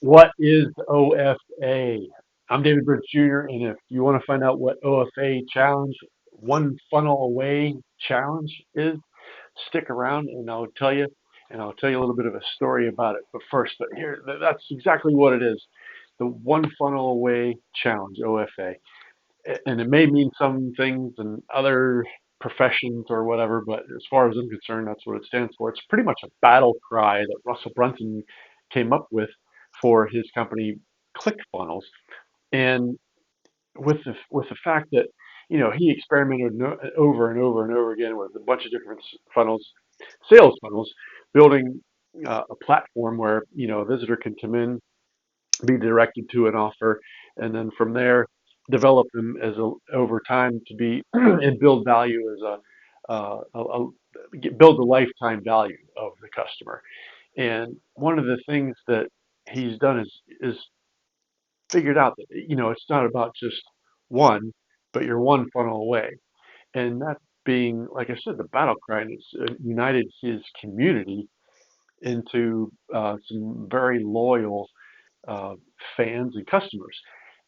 What is OFA? I'm David Birch Jr., and if you want to find out what OFA challenge, one funnel away challenge is, stick around and I'll tell you a little bit of a story about it. But first, that's exactly what it is. The one funnel away challenge, OFA. And it may mean some things in other professions or whatever, but as far as I'm concerned, that's what it stands for. It's pretty much a battle cry that Russell Brunson came up with for his company ClickFunnels, and with the fact that he experimented over and over and over again with a bunch of different funnels, sales funnels, building a platform where a visitor can come in, be directed to an offer, and then from there develop them over time to be and build value as build the lifetime value of the customer. And one of the things that he's done is figured out that it's not about just one, but you're one funnel away. And that being, like I said, the battle cry, and it's united his community into some very loyal uh, fans and customers.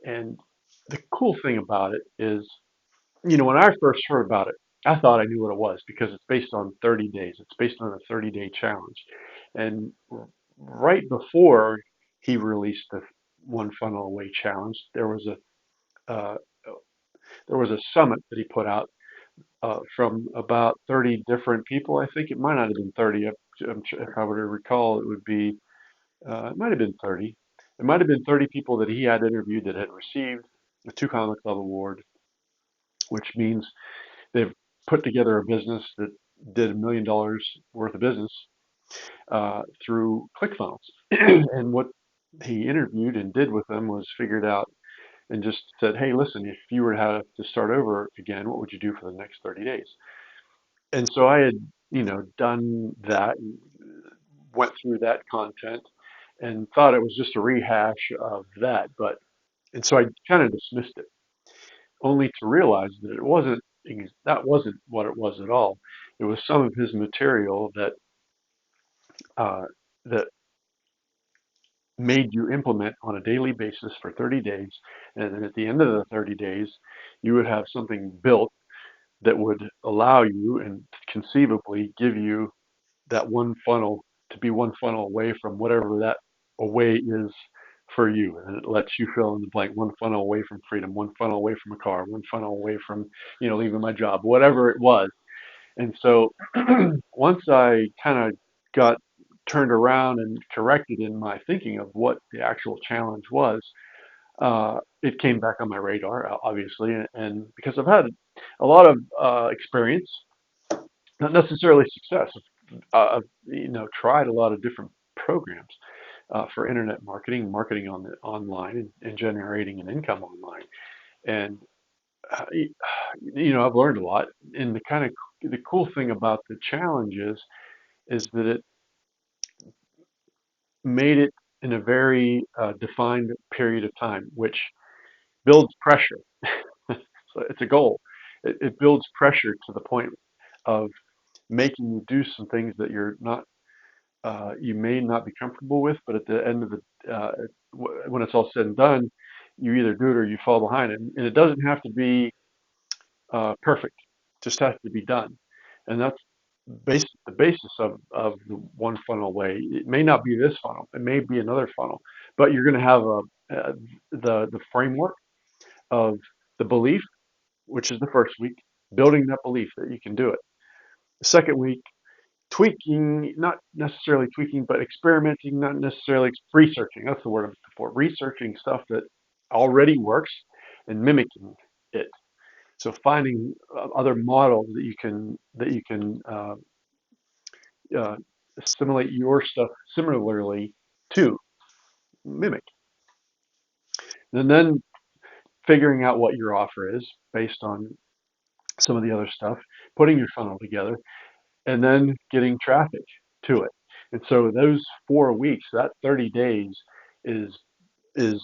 And the cool thing about it is, when I first heard about it, I thought I knew what it was because it's based on 30 days. It's based on a 30-day challenge. And right before he released the One Funnel Away challenge, uh, there was a summit that he put out from about 30 different people. I think it might not have been 30. If I were to recall, it would be it might have been 30. It might have been 30 people that he had interviewed that had received the Two Comma Club Award, which means they've put together a business that did $1 million worth of business through ClickFunnels. And what he interviewed and did with them was figured out and just said, hey, listen, if you were to have to start over again, what would you do for the next 30 days? And so I had, done that and went through that content and thought it was just a rehash of that. And so I kind of dismissed it, only to realize that that wasn't what it was at all. It was some of his material uh, that made you implement on a daily basis for 30 days. And then at the end of the 30 days, you would have something built that would allow you and conceivably give you that one funnel to be one funnel away from whatever that away is for you. And it lets you fill in the blank: one funnel away from freedom, one funnel away from a car, one funnel away from, leaving my job, whatever it was. And so once I kind of got turned around and corrected in my thinking of what the actual challenge was, it came back on my radar, obviously. And because I've had a lot of experience, not necessarily success. I've tried a lot of different programs for internet marketing, marketing on the online, and generating an income online. And I've learned a lot. And the cool thing about the challenges is that it made it in a very defined period of time, which builds pressure. So it's a goal. It builds pressure to the point of making you do some things that you may not be comfortable with, but at the end of when it's all said and done, you either do it or you fall behind. And it doesn't have to be perfect; it just has to be done. And that's the basis of the one funnel way. It may not be this funnel; it may be another funnel, but you're going to have the framework of the belief, which is the first week, building that belief that you can do it. The second week, tweaking, not necessarily tweaking, but experimenting, not necessarily researching. That's the word I'm looking for. Researching stuff that already works and mimicking it. So finding other models that you can uh, assimilate your stuff similarly to mimic, and then figuring out what your offer is based on some of the other stuff, putting your funnel together, and then getting traffic to it. And so those 4 weeks, that 30 days is is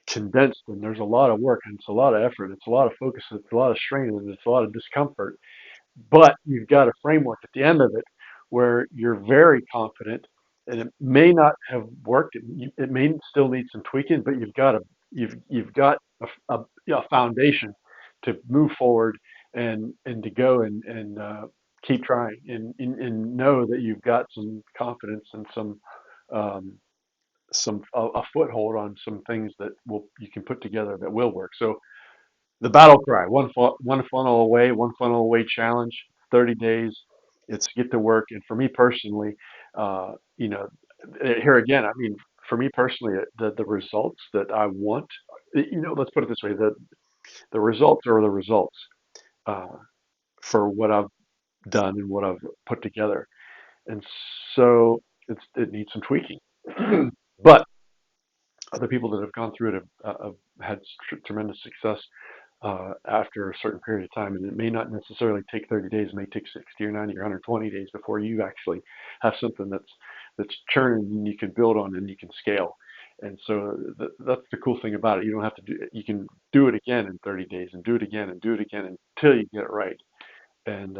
condensed, and there's a lot of work, and it's a lot of effort, it's a lot of focus, it's a lot of strain, and it's a lot of discomfort. But you've got a framework at the end of it where you're very confident and it may not have worked. It may still need some tweaking, but you've got a foundation to move forward and to go and keep trying and know that you've got some confidence and um, a foothold on some things that will you can put together that will work. So the battle cry, one funnel away, one funnel away challenge, 30 days. It's get to work. And for me personally, you know, here again, I mean, for me personally, the results that I want, let's put it this way, the results are the results uh, for what I've done and what I've put together. And so it needs some tweaking. But other people that have gone through it have had tremendous success after a certain period of time. And it may not necessarily take 30 days. It may take 60 or 90 or 120 days before you actually have something that's churning and you can build on and you can scale. And so that's the cool thing about it. You don't have to do it. You can do it again in 30 days and do it again and do it again until you get it right. And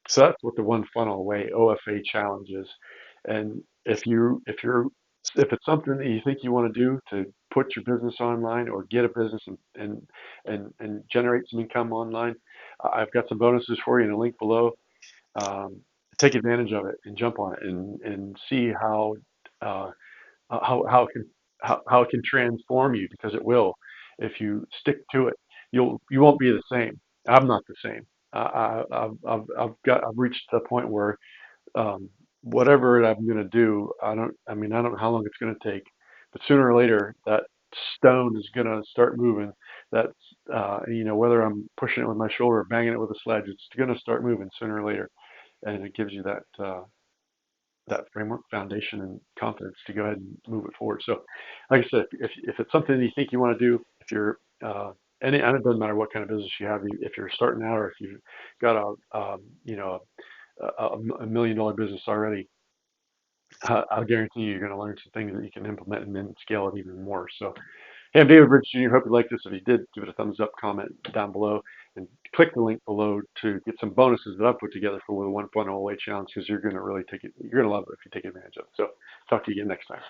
so that's what the one funnel away OFA challenge is. And if it's something that you think you want to do to put your business online or get a business and generate some income online, I've got some bonuses for you in a link below. Um, Take advantage of it and jump on it and see uh, how it can how it can transform you because it will if you stick to it. You won't be the same. I'm not the same. I've reached the point where um, whatever I'm going to do, I don't know how long it's going to take, but sooner or later that stone is going to start moving. That's whether I'm pushing it with my shoulder or banging it with a sledge, it's going to start moving sooner or later, and it gives you that framework, foundation, and confidence to go ahead and move it forward. So, like I said, if it's something that you think you want to do, if you're and it doesn't matter what kind of business you have, if you're starting out or if you've got $1 million business already, I'll guarantee you're going to learn some things that you can implement and then scale it even more. So, hey, I'm David Bridge Jr. Hope you like this. If you did, give it a thumbs up, comment down below, and click the link below to get some bonuses that I've put together for the 1.0 away challenge because you're going to really you're going to love it if you take advantage of it. So, talk to you again next time.